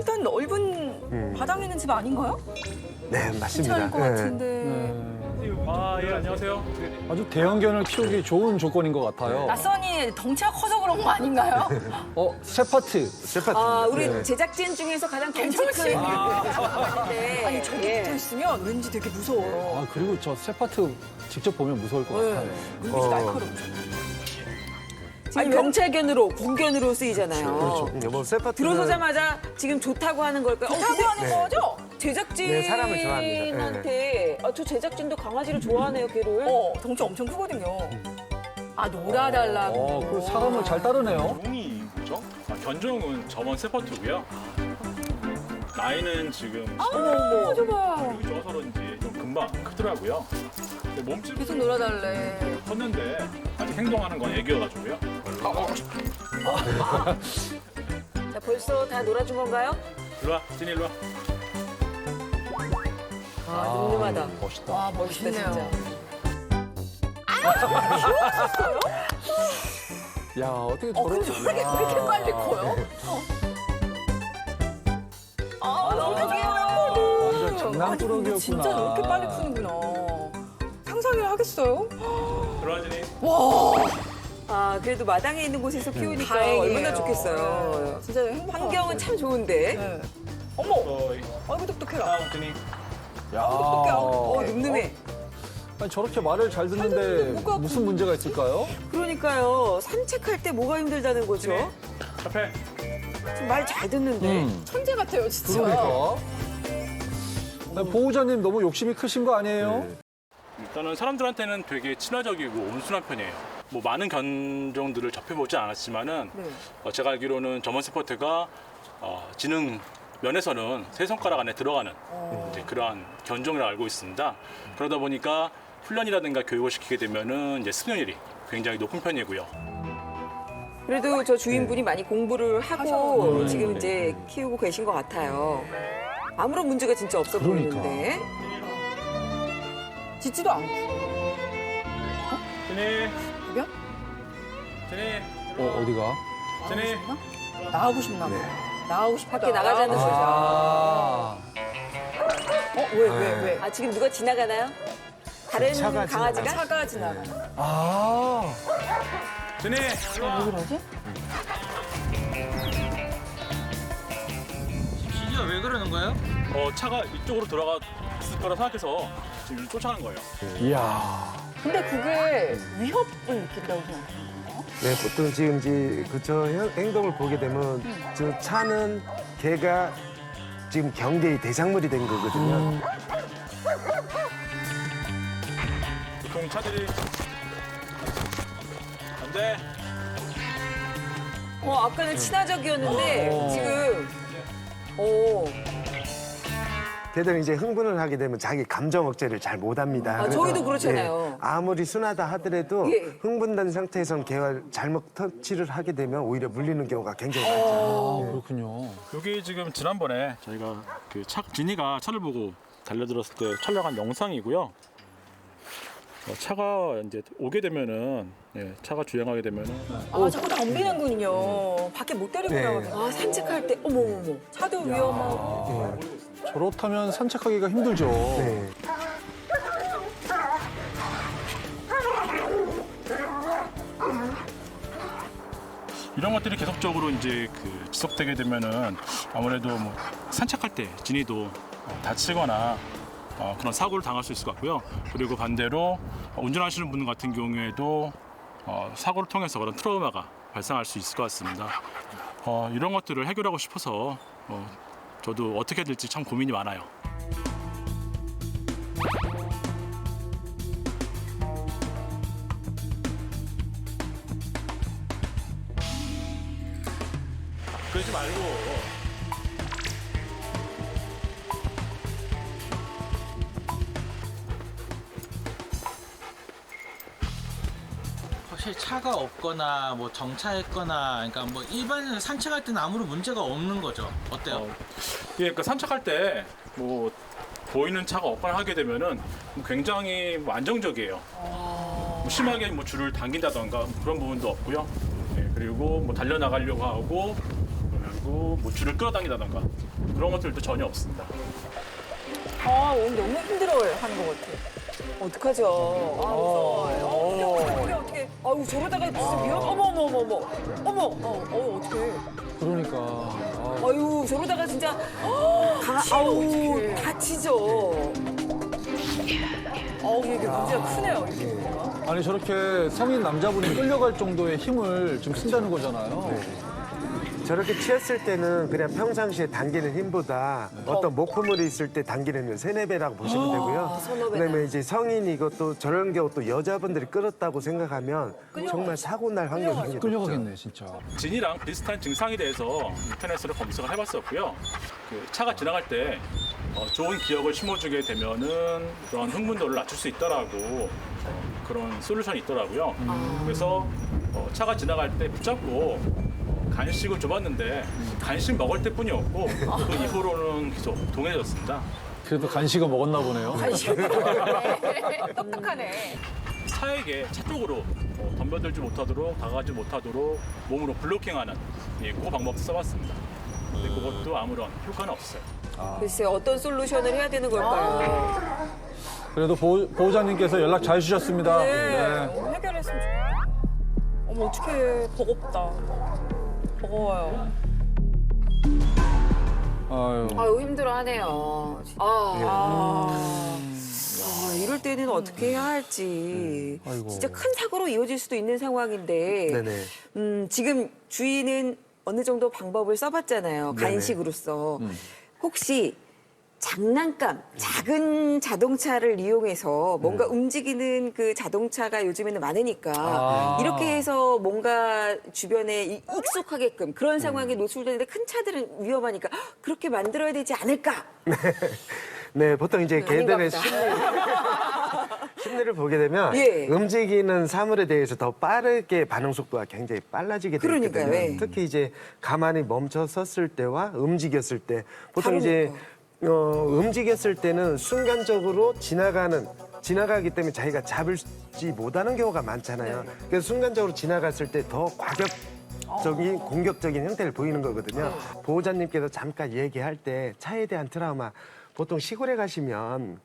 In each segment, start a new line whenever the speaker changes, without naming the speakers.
일단 넓은 바닥 있는 집 아닌가요?
네, 맞습니다.
괜찮을 것 같은데.
아, 예, 안녕하세요.
아주 대형견을 키우기 좋은 조건인 것 같아요.
낯선이 덩치가 커서 그런 거 아닌가요?
세파트.
세파트입니다.
우리
네.
제작진 중에서 가장 덩치
괜찮으시-
큰. 네.
아니 저기 붙어 있으면 왠지 되게 무서워요.
아, 그리고 저 세파트 직접 보면 무서울 것 같아요.
눈빛이 날카롭죠.
지금 경찰견으로, 군견으로 쓰이잖아요.
그렇죠. 뭐 세파트는
들어서자마자 지금 좋다고 하는 걸까요?
좋다고 하는 거죠?
제작진한테
네, 사람을 좋아합니다.
저 제작진도 강아지를 좋아하네요, 걔를.
덩치 엄청 크거든요. 아 놀아달라고.
그 사람을 잘 따르네요.
종이 뭐죠? 견종은 점원 세퍼트고요. 나이는 지금
어머 저봐.
여기 좋아서 그런지 좀 금방 크더라고요. 근데 몸집은
계속 놀아달래.
컸는데 아직 행동하는 건 애기여가지고요.
자, 벌써 다 놀아준 건가요?
일로 와, 진이 일로 와.
늠름하다.
멋있다.
와 멋있네요.
야, 어떻게
근데
저런.
저렇게 그렇게 빨리 커요? 너무 귀여워.
완전 장난꾸러기였구나.
진짜 저렇게 빨리 크는구나. 상상을 하겠어요?
일로 와, 진이.
그래도 마당에 있는 곳에서 키우니까
다행이에요.
얼마나 좋겠어요.
진짜 행복한
환경은 참 좋은데.
네. 어머,
어이.
아이고 똑똑해라.
다음 진이.
야.
늠름해.
아니, 저렇게 말을 잘 듣는데
뭐가
무슨 문제가 있을까요?
그러니까요. 산책할 때 뭐가 힘들다는 거죠?
진이. 앞에.
지금 말 잘 듣는데.
천재 같아요, 진짜.
그러니까. 아니, 보호자님 너무 욕심이 크신 거 아니에요?
일단은 사람들한테는 되게 친화적이고 온순한 편이에요. 뭐 많은 견종들을 접해보지 않았지만은 제가 알기로는 점원 세퍼트가 지능 면에서는 세 손가락 안에 들어가는 이제 그러한 견종이라고 알고 있습니다. 그러다 보니까 훈련이라든가 교육을 시키게 되면은 이제 승률이 굉장히 높은 편이고요.
그래도 저 주인분이 많이 공부를 하고
하셔서.
지금 이제 키우고 계신 것 같아요. 아무런 문제가 진짜 없어
그러니까.
보이는데.
짖지도 않고.
진이.
그냥?
진이.
어디가?
진이.
나가고 싶나 봐. 나가고 싶다.
밖에 나가자는 소리죠.
아.
왜?
지금 누가 지나가나요? 다른
차가
강아지가?
차가 지나가나.
아.
진이. 일로 와.
왜 그러지?
지지가 왜 그러는 거예요?
차가 이쪽으로 들어갔을 거라 생각해서 지금 쫓아간 거예요.
이야.
근데 그게 위협을 느낀다고 생각해요.
네, 보통 지금 이제 그저 행동을 보게 되면 저 차는 걔가 지금 경계의 대상물이 된 거거든요.
보통 차들이 안 돼.
아까는 친화적이었는데 지금
걔들은 이제 흥분을 하게 되면 자기 감정 억제를 잘 못합니다. 그래서,
저희도 그렇잖아요.
아무리 순하다 하더라도
예.
흥분된 상태에선 걔와 잘못 터치를 하게 되면 오히려 물리는 경우가 굉장히
아,
많죠.
그렇군요.
여기 지금 지난번에 저희가 그 진이가 차를 보고 달려들었을 때 촬영한 영상이고요. 차가 이제 오게 되면은 차가 주행하게 되면은
자꾸 덤비는군요. 밖에 못 데리고
네.
나가면.
산책할 때 어머.
차도 위험하고.
저렇다면 산책하기가 힘들죠.
네.
이런 것들이 계속적으로 이제 그 지속되게 되면은 아무래도 뭐 산책할 때 진이도 다치거나 그런 사고를 당할 수 있을 것 같고요. 그리고 반대로 운전하시는 분 같은 경우에도 사고를 통해서 그런 트라우마가 발생할 수 있을 것 같습니다. 이런 것들을 해결하고 싶어서 저도 어떻게 될지 참 고민이 많아요. 그러지 말고.
확실히 차가 없거나 뭐 정차했거나 그러니까 뭐 일반 산책할 때는 아무런 문제가 없는 거죠. 어때요?
그러니까 산책할 때 뭐 보이는 차가 없거나 하게 되면은 굉장히 뭐 안정적이에요. 뭐 심하게 뭐 줄을 당긴다던가 그런 부분도 없고요. 그리고 뭐 달려 나가려고 하고 그리고 뭐 줄을 끌어당기다던가 그런 것들도 전혀 없습니다.
아, 오늘 너무 힘들어하는 것 같아. 어떡하죠? 아, 무서워요. 어떻게? 아유, 저러다가 무슨 위험? 어머, 어떡해.
그러니까. 아,
아유, 저러다가 진짜 아우, 다치죠. 아우, 이게 문제가 크네요. 이렇게 보니까.
아니 저렇게 성인 남자분이 끌려갈 정도의 힘을 지금 쓴다는 거잖아요.
저렇게 치였을 때는 그냥 평상시에 당기는 힘보다 어떤 목표물이 있을 때 당기는 힘 3-4배라고 보시면 되고요.
서너 배나.
그다음에 이제 성인이고 또 저런 경우 또 여자분들이 끌었다고 생각하면 정말 사고 날 확률이 굉장히 높죠.
끌려가겠네 진짜.
진이랑 비슷한 증상에 대해서 인터넷으로 검색을 해봤었고요. 그 차가 지나갈 때 좋은 기억을 심어주게 되면은 그런 흥분도를 낮출 수 있다라고 그런 솔루션이 있더라고요. 그래서 차가 지나갈 때 붙잡고 간식을 줘봤는데 간식 먹을 때뿐이었고 그 이후로는 계속 동해졌습니다.
그래도 간식을 먹었나 보네요.
똑똑하네.
차에게 차 쪽으로 덤벼들지 못하도록 다가가지 못하도록 몸으로 블로킹하는 그 방법도 써봤습니다. 근데 그것도 아무런 효과는 없어요.
글쎄요, 어떤 솔루션을 해야 되는 걸까요?
그래도 보호자님께서 연락 잘 주셨습니다.
네. 해결했으면 좋겠다. 어머, 어떡해. 버겁다. 버거워요.
아유.
아유, 힘들어하네요. 이럴 때는 어떻게 해야 할지.
아이고.
진짜 큰 사고로 이어질 수도 있는 상황인데.
네네.
지금 주인은 어느 정도 방법을 써봤잖아요.
네네.
간식으로서. 혹시 장난감, 작은 자동차를 이용해서 뭔가 움직이는 그 자동차가 요즘에는 많으니까
아.
이렇게 해서 뭔가 주변에 익숙하게끔 그런 상황에 노출되는데 큰 차들은 위험하니까 그렇게 만들어야 되지 않을까?
네, 보통 이제
아닌가
개들의
보다.
심리를 보게 되면
예.
움직이는 사물에 대해서 더 빠르게 반응 속도가 굉장히 빨라지게 되거든요.
그러니까요, 예.
특히 이제 가만히 멈춰 섰을 때와 움직였을 때 보통 이제
다르니까.
움직였을 때는 순간적으로 지나가기 때문에 자기가 잡지 못하는 경우가 많잖아요. 그래서 순간적으로 지나갔을 때 더 과격적인 공격적인 형태를 보이는 거거든요. 보호자님께서 잠깐 얘기할 때 차에 대한 트라우마 보통 시골에 가시면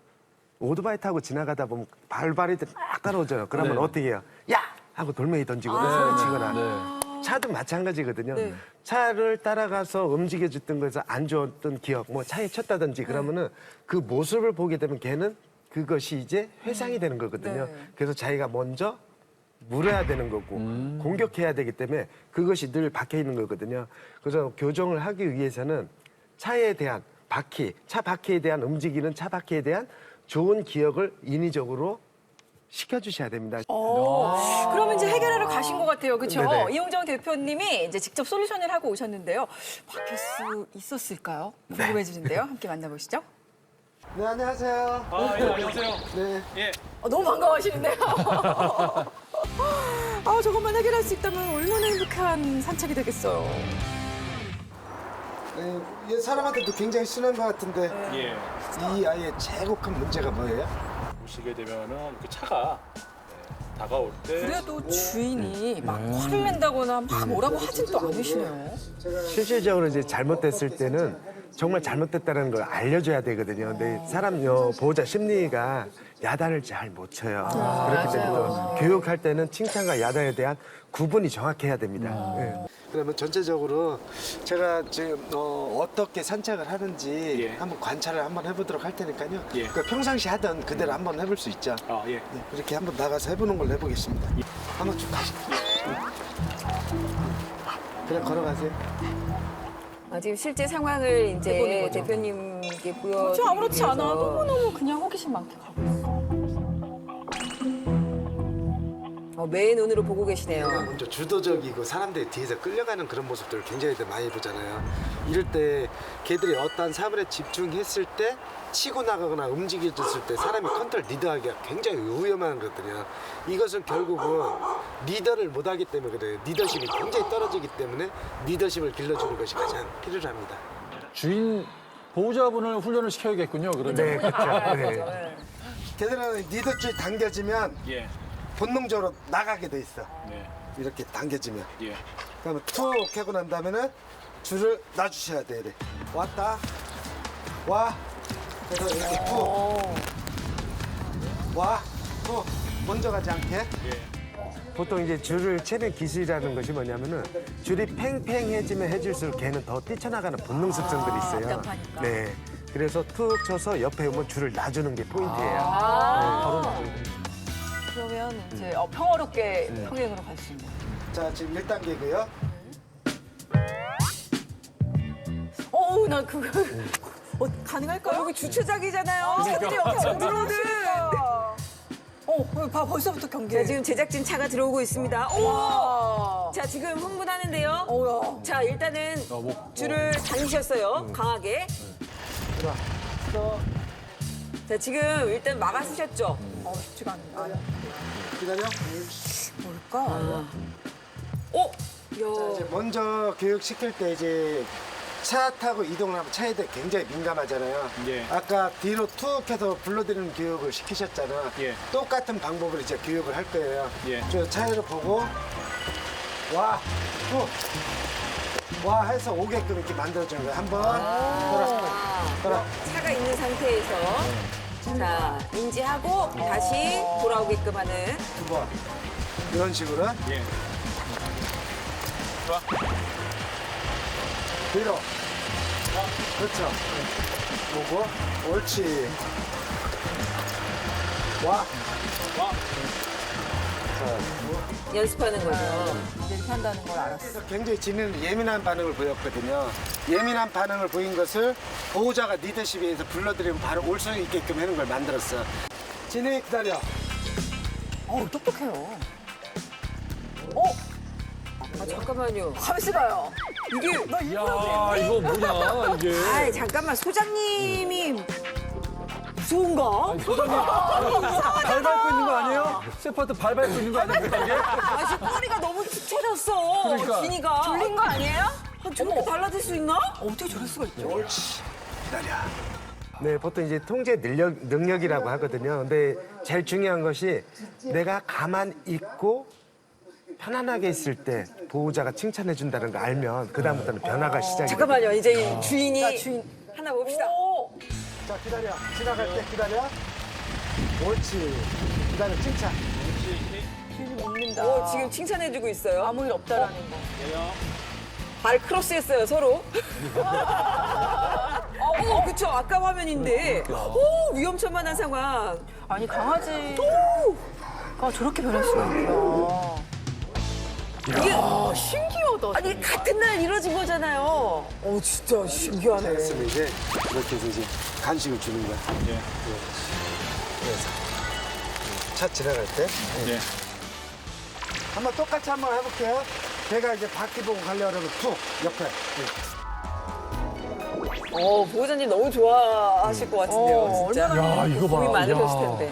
오토바이 타고 지나가다 보면 발발이들 막 따라오죠. 그러면
네.
어떻게 해요? 야! 하고 돌멩이 던지거나 소리치거나.
네.
차도 마찬가지거든요.
네.
차를 따라가서 움직여줬던 거에서 안 좋았던 기억, 뭐 차에 쳤다든지 그러면은 그 모습을 보게 되면 걔는 그것이 이제 회상이 되는 거거든요.
네.
그래서 자기가 먼저 물어야 되는 거고 공격해야 되기 때문에 그것이 늘 박혀 있는 거거든요. 그래서 교정을 하기 위해서는 차에 대한 바퀴, 차 바퀴에 대한 움직이는 차 바퀴에 대한 좋은 기억을 인위적으로 시켜주셔야 됩니다.
그러면 이제 해결하러 가신 것 같아요. 그렇죠?
네네.
이용정 대표님이 이제 직접 솔루션을 하고 오셨는데요. 바뀔 수 있었을까요? 궁금해지는데요. 함께 만나보시죠.
네, 안녕하세요.
예, 안녕하세요.
네.
예.
너무 반가워하시는데요. 저것만 해결할 수 있다면 얼마나 행복한 산책이 되겠어요.
네, 사람한테도 굉장히 순한 것 같은데
예.
이 아이의 최고 큰 문제가 뭐예요?
보시게 되면은 그 차가 다가올 때
그래도 주인이 막 화를 낸다거나 막 뭐라고 하진 또 않으시네요.
실질적으로 이제 잘못됐을 때는 정말 잘못됐다는 걸 알려줘야 되거든요. 근데 사람 보호자 심리가 야단을 잘 못 쳐요. 그렇기 때문에 또 교육할 때는 칭찬과 야단에 대한 구분이 정확해야 됩니다. 네. 그러면 전체적으로 제가 지금 어떻게 산책을 하는지
예.
한번 관찰을 한번 해보도록 할 테니까요.
예.
그러니까 평상시 하던 그대로 한번 해볼 수 있죠.
예.
네, 이렇게 한번 나가서 해보는 걸로 해보겠습니다. 한번 쭉 가시죠. 그냥 걸어가세요.
지금 실제 상황을 이제 대표님께 보여.
저 아무렇지 않아. 너무너무 그냥 호기심 많게 가고 있어.
매의 눈으로 보고 계시네요.
먼저 주도적이고 사람들이 뒤에서 끌려가는 그런 모습들을 굉장히 많이 보잖아요. 이럴 때 걔들이 어떤 사물에 집중했을 때 치고 나가거나 움직여졌을 때 사람이 컨트롤 리더하기가 굉장히 위험한 거거든요. 이것은 결국은 리더를 못하기 때문에 그래요. 리더십이 굉장히 떨어지기 때문에 리더십을 길러주는 것이 가장 필요합니다.
주인 보호자분을 훈련을 시켜야겠군요. 그러면.
네, 그렇죠. 네. 걔들은 리더줄이 당겨지면
예.
본능적으로 나가게 돼 있어.
네.
이렇게 당겨지면.
예.
그러면 툭 하고 난 다음에는 줄을 놔주셔야 돼. 이래. 왔다. 와. 그래서 이렇게 푹. 와. 푹. 먼저 가지 않게. 보통 이제 줄을 채는 기술이라는 것이 뭐냐면은 줄이 팽팽해지면 해질수록 걔는 더 뛰쳐나가는 본능 습성들이 있어요.
답답하니까.
네. 그래서 툭 쳐서 옆에 오면 줄을 놔주는 게 포인트예요. 네, 바로 놔줘야 됩니다.
그러면 이제 평화롭게 평행으로 갈 수 있는.
자, 지금 1단계고요.
나 그거 가능할까요?
여기 주차장이잖아요.
차들이 엄청 들어오는. 벌써부터 경계.
자, 지금 제작진 차가 들어오고 있습니다. 오! 자, 지금 흥분하는데요. 자, 일단은 줄을 당기셨어요. 강하게. 자, 지금 일단 막아쓰셨죠?
쉽지가 않네.
기다려.
뭘까?
자, 이제 먼저 교육시킬 때 이제 차 타고 이동을 하면 차에 대해 굉장히 민감하잖아요.
예.
아까 뒤로 툭 해서 불러드리는 교육을 시키셨잖아.
예.
똑같은 방법으로 이제 교육을 할 거예요.
예.
저 차를 보고 와, 툭. 와 해서 오게끔 이렇게 만들어주는 거예요. 한번 돌아.
차가 있는 상태에서 자, 인지하고 다시 돌아오게끔 하는
두 번. 이런 식으로.
예. 좋아.
뒤로. 그렇죠. 보고. 옳지. 와.
연습하는 거죠.
이렇게 한다는 걸 알았어.
그래서 굉장히 지는 예민한 반응을 보였거든요. 예민한 반응을 보인 것을 보호자가 리더십에 의해서 불러들이면 바로 올 수 있게끔 하는 걸 만들었어. 진행이 기다려.
똑똑해요.
잠깐만요.
가만있어 봐요.
이게
야, 이거 뭐냐, 이게.
아이, 잠깐만. 소장님이 무서운가?
발 밟고 있는 거 아니에요? 세파트 발 밟고 있는 거 아닙니까, 이게?
아직 꼬리가 너무 축 처졌어.
그러니까.
진이가.
졸린 거 아니에요?
저렇게 달라질 수 있나?
어떻게 저럴 수가 있죠?
옳지. 기다려. 네, 보통 이제 통제 능력이라고 하거든요. 근데 제일 중요한 것이 내가 가만 있고 편안하게 있을 때 보호자가 칭찬해 준다는 거 알면 그다음부터는 변화가 시작이
잠깐만요. 이제 이 주인이
자, 주인.
하나 봅시다.
자, 기다려. 지나갈 때 기다려. 옳지. 기다려. 칭찬.
오, 지금 칭찬해주고 있어요.
아무 일 없다라는 거.
발 크로스했어요, 서로. 그쵸. 아까 화면인데. 오, 위험천만한 상황.
아니 강아지가 저렇게 변할 수가 있구나.
이게
신기하다.
아니 같은 날 이루어진 거잖아요. 진짜 신기하네.
그랬으면 이제 이렇게 해서 이제 간식을 주는 거야.
예.
그래서 차 지나갈 때
예.
한번 똑같이 한번 해볼게요. 걔가 이제 바퀴 보고 가려고 그러면 툭 옆에.
보호자님 너무 좋아하실 것 같은데요, 진짜.
야, 이거 봐.
고민 많으셨을
야.
텐데.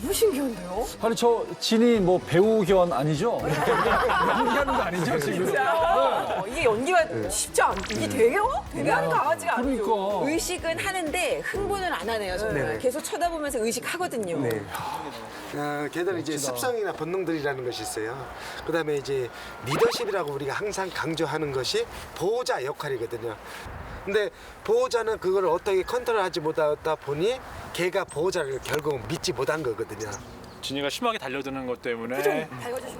너무 신기한데요?
아니, 저 진이 뭐 배우견 아니죠? 연기하는 거 아니죠, 지금?
이게 연기가 쉽지 않. 이게 돼요? 되게 하는 강아지가 아니죠.
그러니까.
의식은 하는데 흥분은 안 하네요, 정말.
네네.
계속 쳐다보면서 의식하거든요.
네. 걔들은 이제 습성이나 본능들이라는 것이 있어요. 그다음에 이제 리더십이라고 우리가 항상 강조하는 것이 보호자 역할이거든요. 근데 보호자는 그걸 어떻게 컨트롤하지 못하다 보니 걔가 보호자를 결국은 믿지 못한 거거든요.
진이가 심하게 달려드는 것 때문에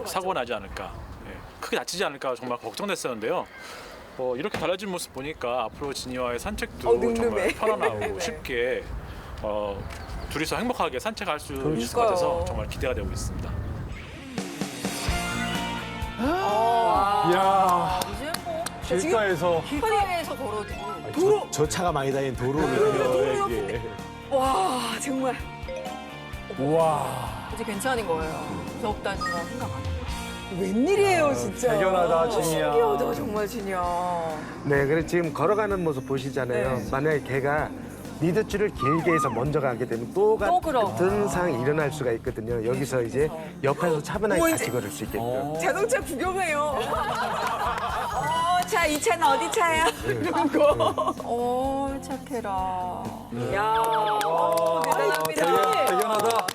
사고가 나지 않을까, 예, 크게 다치지 않을까 정말 걱정됐었는데요. 이렇게 달라진 모습 보니까 앞으로 진이와의 산책도
늠름해.
정말 편안하고 쉽게 둘이서 행복하게 산책할 수 있을 것 같아서 정말 기대가 되고 있습니다.
이야,
이제 뭐
길가에서.
길가에서 걸어도
저 차가 많이 다니는 도로거든요. 이게.
와, 정말.
우와.
이제 괜찮은 거예요. 무섭다는 거 생각 안 해요.
웬일이에요, 진짜.
대견하다, 진이야.
신기하다 정말 진이야.
네, 그래서 지금 걸어가는 모습 보시잖아요. 만약에 걔가 리드줄을 길게 해서 먼저 가게 되면 또
그럼.
같은 상황이 일어날 수가 있거든요. 여기서 이제 옆에서 차분하게 다시 걸을 수 있게끔.
자동차 구경해요. 자, 이 차는 어디 차야? 이런 거.
착해라.
야, 대단합니다.
대견하다.